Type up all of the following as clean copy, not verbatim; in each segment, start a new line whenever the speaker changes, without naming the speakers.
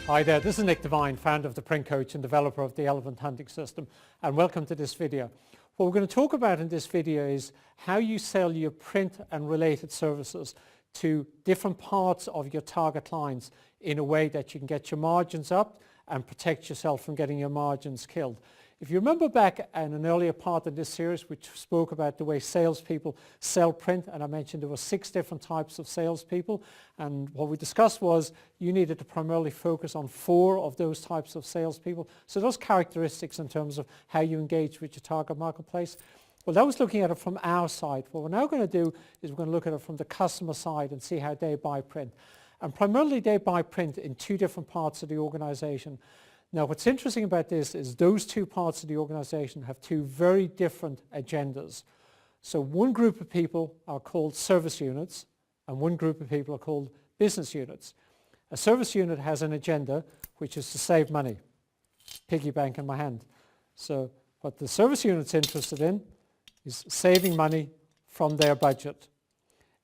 Hi there, this is Nick Devine, founder of the Print Coach and developer of the Elephant Hunting System, and welcome to this video. What we're going to talk about in this video is how you sell your print and related services to different parts of your target clients in a way that you can get your margins up and protect yourself from getting your margins killed. If you remember back in an earlier part of this series, which spoke about the way salespeople sell print, and I mentioned there were 6 different types of salespeople, and what we discussed was you needed to primarily focus on 4 of those types of salespeople. So those characteristics in terms of how you engage with your target marketplace. Well, that was looking at it from our side. What we're now going to do is we're going to look at it from the customer side and see how they buy print. And primarily they buy print in 2 different parts of the organization. Now, what's interesting about this is those 2 parts of the organization have 2 very different agendas. So one group of people are called service units and one group of people are called business units. A service unit has an agenda which is to save money. Piggy bank in my hand. So what the service unit's interested in is saving money from their budget.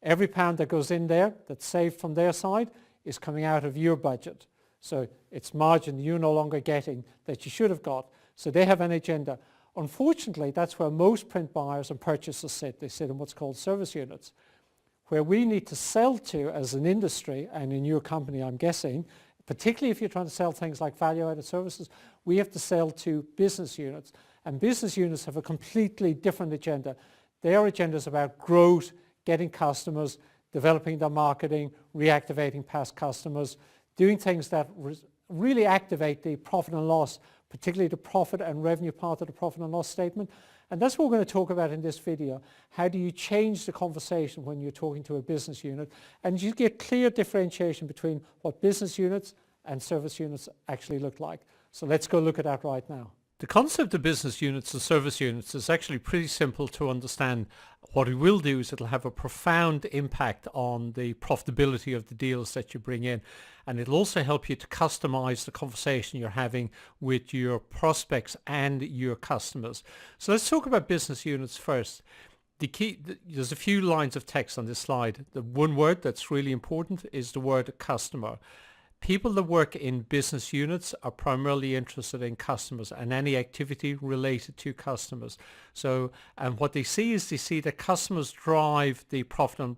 Every pound that goes in there that's saved from their side is coming out of your budget. So it's margin you're no longer getting that you should have got. So they have an agenda. Unfortunately, that's where most print buyers and purchasers sit. They sit in what's called service units. Where we need to sell to as an industry, and in your company I'm guessing, particularly if you're trying to sell things like value-added services, we have to sell to business units. And business units have a completely different agenda. Their agenda is about growth, getting customers, developing their marketing, reactivating past customers, doing things that really activate the profit and loss, particularly the profit and revenue part of the profit and loss statement. And that's what we're going to talk about in this video. How do you change the conversation when you're talking to a business unit? And you get clear differentiation between what business units and service units actually look like. So let's go look at that right now. The concept of business units and service units is actually pretty simple to understand. What it will do is it'll have a profound impact on the profitability of the deals that you bring in, and it'll also help you to customize the conversation you're having with your prospects and your customers. So let's talk about business units first. There's a few lines of text on this slide. The one word that's really important is the word customer. People that work in business units are primarily interested in customers and any activity related to customers. So, and what they see is they see that customers drive the profit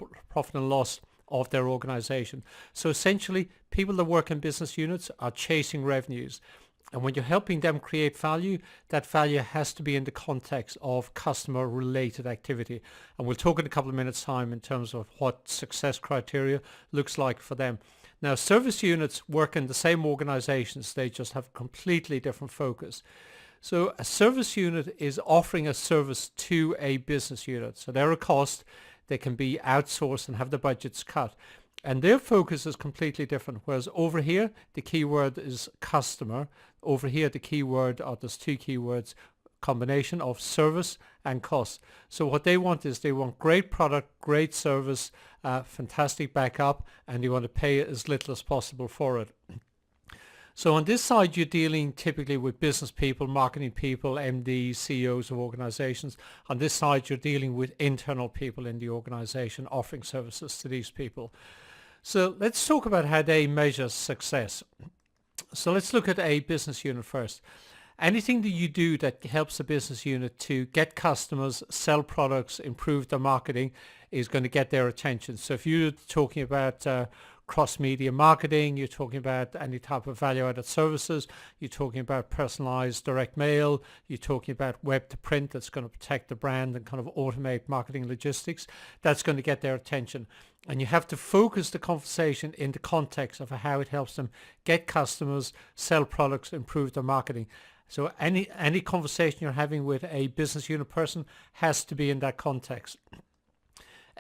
and loss of their organization. So essentially, people that work in business units are chasing revenues. And when you're helping them create value, that value has to be in the context of customer related activity. And we'll talk in a couple of minutes time in terms of what success criteria looks like for them. Now, service units work in the same organizations, they just have a completely different focus. So a service unit is offering a service to a business unit. So they're a cost, they can be outsourced and have the budgets cut. And their focus is completely different. Whereas over here, the keyword is customer. Over here, the keyword, or there's 2 keywords, combination of service and cost. So what they want is they want great product, great service, fantastic backup, and they want to pay as little as possible for it. So on this side, you're dealing typically with business people, marketing people, MDs, CEOs of organizations. On this side, you're dealing with internal people in the organization offering services to these people. So let's talk about how they measure success. So let's look at a business unit first. Anything that you do that helps a business unit to get customers, sell products, improve their marketing is going to get their attention. So if you're talking about cross-media marketing, you're talking about any type of value-added services, you're talking about personalized direct mail, you're talking about web to print that's going to protect the brand and kind of automate marketing logistics, that's going to get their attention. And you have to focus the conversation in the context of how it helps them get customers, sell products, improve their marketing. So any conversation you're having with a business unit person has to be in that context.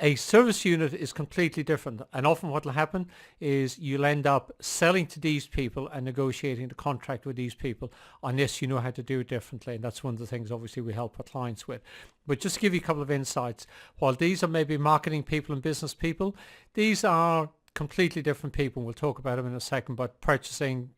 A service unit is completely different, and often what will happen is you'll end up selling to these people and negotiating the contract with these people unless you know how to do it differently, and that's one of the things obviously we help our clients with. But just to give you a couple of insights, while these are maybe marketing people and business people, these are completely different people. We'll talk about them in a second, but purchasing,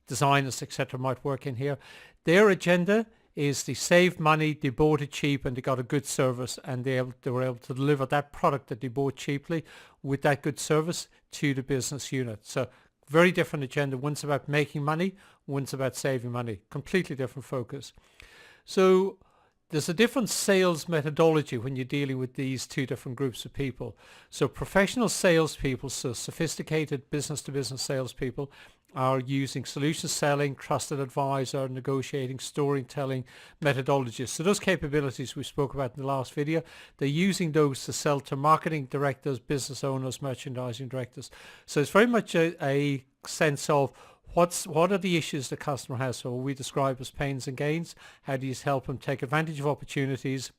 designers, etc. might work in here. Their agenda is they saved money, they bought it cheap, and they got a good service, and they were able to deliver that product that they bought cheaply with that good service to the business unit. So Very different agenda. One's about making money, one's about saving money. Completely different focus. So there's a different sales methodology when you're dealing with these two different groups of people. So professional salespeople, so sophisticated business-to-business salespeople, are using solution selling, trusted advisor, negotiating, storytelling methodologies. So those capabilities we spoke about in the last video, they're using those to sell to marketing directors, business owners, merchandising directors. So it's very much a sense of what are the issues the customer has. So we describe as pains and gains. How do you help them take advantage of opportunities,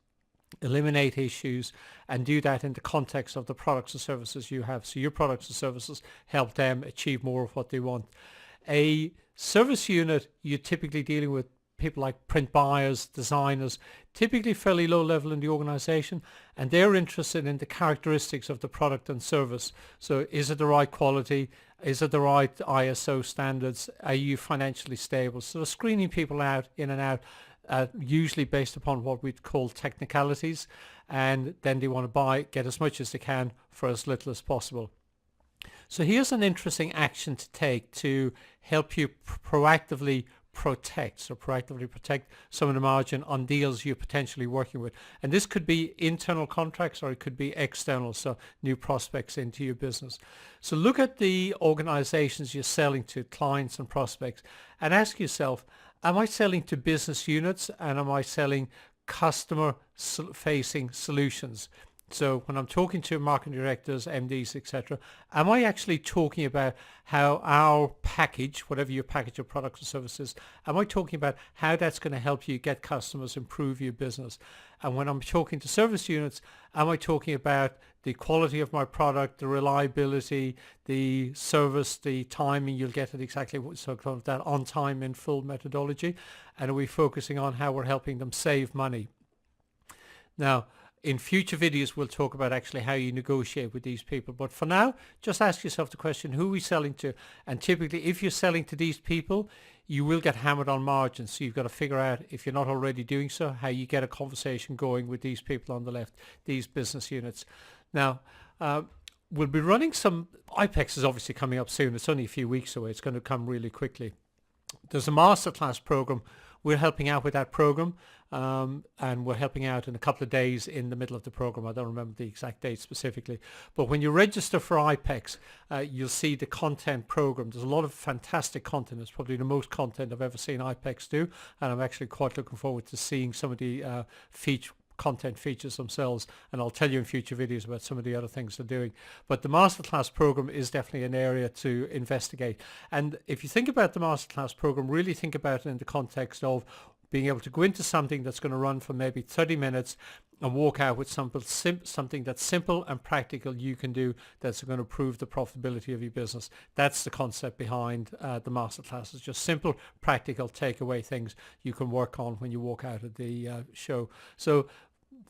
eliminate issues, and do that in the context of the products and services you have. So your products and services help them achieve more of what they want. A service unit, you're typically dealing with people like print buyers, designers, typically fairly low level in the organization, and they're interested in the characteristics of the product and service. So is it the right quality? Is it the right ISO standards? Are you financially stable? So they're screening people out, in and out, usually based upon what we'd call technicalities, and then they want to get as much as they can for as little as possible. So here's an interesting action to take to help you proactively protect some of the margin on deals you're potentially working with. And this could be internal contracts or it could be external, so new prospects into your business. So look at the organizations you're selling to, clients and prospects, and ask yourself, am I selling to business units and am I selling customer-facing solutions? So when I'm talking to marketing directors, MDs, etc., am I actually talking about how our package, whatever your package of products or services, am I talking about how that's going to help you get customers, improve your business? And when I'm talking to service units, am I talking about the quality of my product, the reliability, the service, the timing, you'll get it exactly, so kind of that on time in full methodology? And are we focusing on how we're helping them save money? Now, in future videos, we'll talk about actually how you negotiate with these people. But for now, just ask yourself the question, who are we selling to? And typically, if you're selling to these people, you will get hammered on margins. So you've got to figure out, if you're not already doing so, how you get a conversation going with these people on the left, these business units. Now, we'll be running some, IPEX is obviously coming up soon. It's only a few weeks away. It's going to come really quickly. There's a masterclass program. We're helping out with that program, and we're helping out in a couple of days in the middle of the program. I don't remember the exact date specifically. But when you register for IPEX, you'll see the content program. There's a lot of fantastic content. It's probably the most content I've ever seen IPEX do, and I'm actually quite looking forward to seeing some of the content features themselves, and I'll tell you in future videos about some of the other things they're doing. But the masterclass program is definitely an area to investigate. And if you think about the masterclass program, really think about it in the context of being able to go into something that's going to run for maybe 30 minutes and walk out with something that's simple and practical you can do that's going to improve the profitability of your business. That's the concept behind the masterclass. It's just simple, practical, takeaway things you can work on when you walk out of the show. So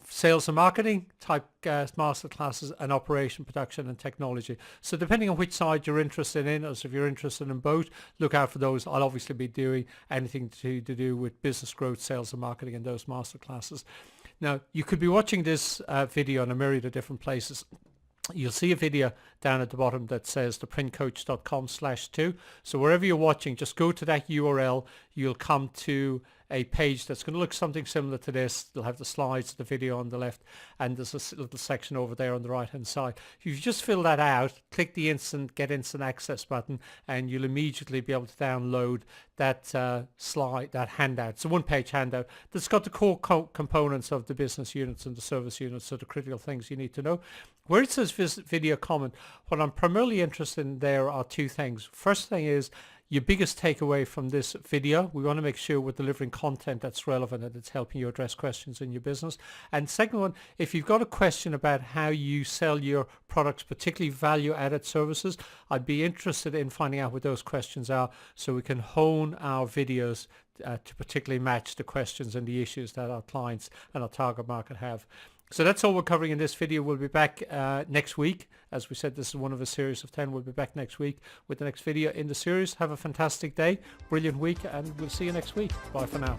sales and marketing type masterclasses, and operation, production and technology. So depending on which side you're interested in, as if you're interested in both, look out for those. I'll obviously be doing anything to do with business growth, sales and marketing in those masterclasses. Now, you could be watching this video in a myriad of different places. You'll see a video down at the bottom that says theprintcoach.com/2. So wherever you're watching, just go to that URL. You'll come to a page that's going to look something similar to this. They'll have the slides, the video on the left, and there's a little section over there on the right hand side. If you just fill that out, click the get instant access button, and you'll immediately be able to download that slide, that handout. It's a one-page handout that's got the core components of the business units and the service units, so the critical things you need to know. Where it says video comment, what I'm primarily interested in there are two things. First thing is your biggest takeaway from this video. We want to make sure we're delivering content that's relevant and it's helping you address questions in your business. And second one, if you've got a question about how you sell your products, particularly value-added services, I'd be interested in finding out what those questions are so we can hone our videos to particularly match the questions and the issues that our clients and our target market have. So that's all we're covering in this video. We'll be back next week. As we said, this is one of a series of 10. We'll be back next week with the next video in the series. Have a fantastic day, brilliant week, and we'll see you next week. Bye for now.